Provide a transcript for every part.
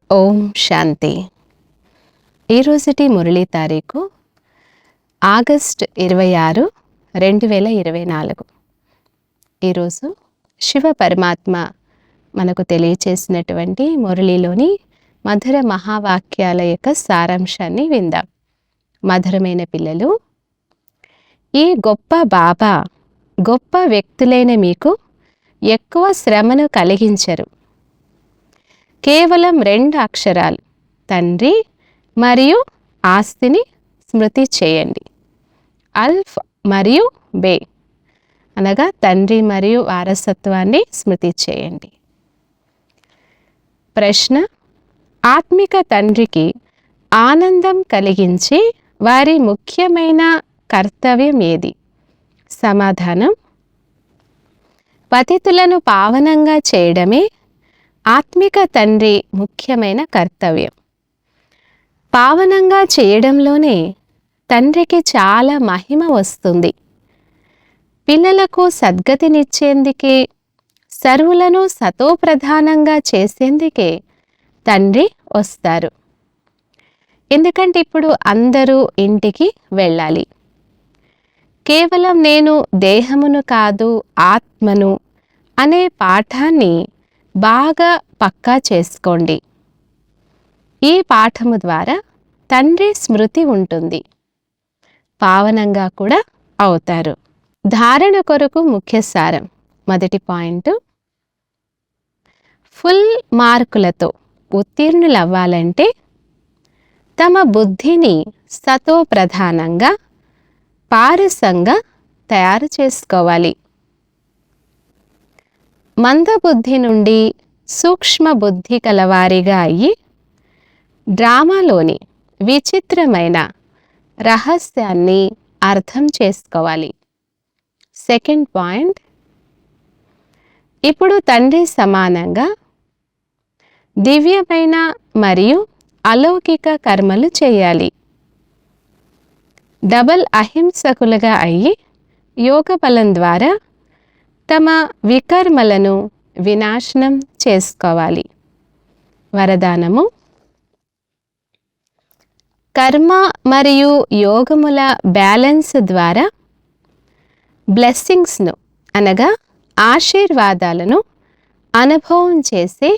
ఓం శాంతి. ఈరోజుటి మురళీ తారీఖు ఆగస్ట్ 26, 2024. ఈరోజు శివ పరమాత్మ మనకు తెలియచేసినటువంటి మురళీలోని మధుర మహావాక్యాల యొక్క సారాంశాన్ని విందాం. మధురమైన పిల్లలు, ఈ గొప్ప బాబా గొప్ప వ్యక్తులైన మీకు ఎక్కువ శ్రమను కలిగించరు. కేవలం 2 అక్షరాలు తండ్రి మరియు ఆస్తిని స్మృతి చేయండి. అల్ఫ్ మరియు బే అనగా తండ్రి మరియు వారసత్వాన్ని స్మృతి చేయండి. ప్రశ్న: ఆత్మిక తండ్రికి ఆనందం కలిగించి వారి ముఖ్యమైన కర్తవ్యం ఏది? సమాధానం: పతితులను పావనంగా చేయడమే ఆత్మిక తండ్రి ముఖ్యమైన కర్తవ్యం. పావనంగా చేయడంలోనే తండ్రికి చాలా మహిమ వస్తుంది. పిల్లలకు సద్గతినిచ్చేందుకే, సర్వులను సతోప్రధానంగా చేసేందుకే తండ్రి వస్తారు. ఎందుకంటే ఇప్పుడు అందరూ ఇంటికి వెళ్ళాలి. కేవలం నేను దేహమును కాదు ఆత్మను అనే పాఠాన్ని బాగా పక్కా చేసుకోండి. ఈ పాఠము ద్వారా తండ్రి స్మృతి ఉంటుంది, పావనంగా కూడా అవుతారు. ధారణ కొరకు ముఖ్య సారం. మొదటి పాయింట్: ఫుల్ మార్కులతో ఉత్తీర్ణులవ్వాలంటే తమ బుద్ధిని సతో ప్రధానంగా పారసంగా తయారు చేసుకోవాలి. మందబుద్ధి నుండి సూక్ష్మ బుద్ధి కలవారిగా అయ్యి డ్రామాలోని విచిత్రమైన రహస్యాన్ని అర్థం చేసుకోవాలి. సెకండ్ పాయింట్: ఇప్పుడు తండ్రి సమానంగా దివ్యమైన మరియు అలౌకిక కర్మలు చేయాలి. డబల్ అహింసకులుగా అయ్యి యోగ బలం ద్వారా తమ వికర్మలను వినాశనం చేసుకోవాలి. వరదానము: కర్మ మరియు యోగముల బ్యాలెన్స్ ద్వారా బ్లెస్సింగ్స్ను అనగా ఆశీర్వాదాలను అనుభవం చేసే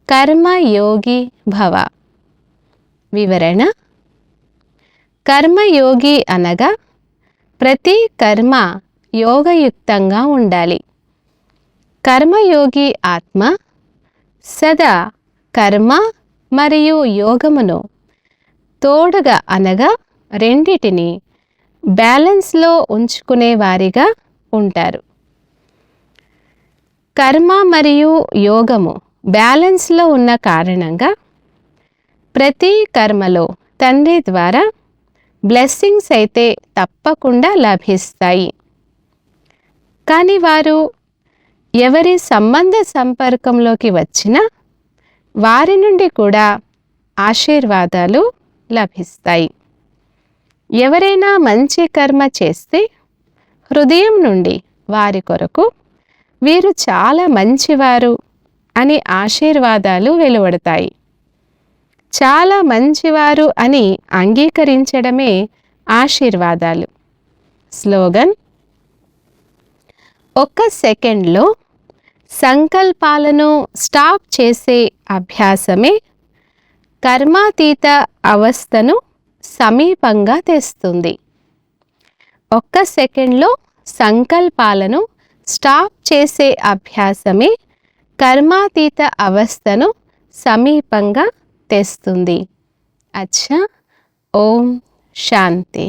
కర్మయోగి భవ. వివరణ: కర్మయోగి అనగా ప్రతి కర్మ యోగయుక్తంగా ఉండాలి. కర్మయోగి ఆత్మ సదా కర్మ మరియు యోగమును తోడుగా అనగా రెండిటిని బ్యాలెన్స్లో ఉంచుకునే వారిగా ఉంటారు. కర్మ మరియు యోగము బ్యాలెన్స్లో ఉన్న కారణంగా ప్రతి కర్మలో తండ్రి ద్వారా బ్లెస్సింగ్స్ అయితే తప్పకుండా లభిస్తాయి. కానీ వారు ఎవరి సంబంధ సంపర్కంలోకి వచ్చినా వారి నుండి కూడా ఆశీర్వాదాలు లభిస్తాయి. ఎవరైనా మంచి కర్మ చేస్తే హృదయం నుండి వారి కొరకు వీరు చాలా మంచివారు అని ఆశీర్వాదాలు వెలువడతాయి. చాలా మంచివారు అని అంగీకరించడమే ఆశీర్వాదాలు. స్లోగన్: 1 సెకండ్లో సంకల్పాలను స్టాప్ చేసే అభ్యాసమే కర్మాతీత అవస్థను సమీపంగా తెస్తుంది. 1 సెకండ్లో సంకల్పాలను స్టాప్ చేసే అభ్యాసమే కర్మాతీత అవస్థను సమీపంగా తెస్తుంది. అచ్చా. ఓం శాంతి.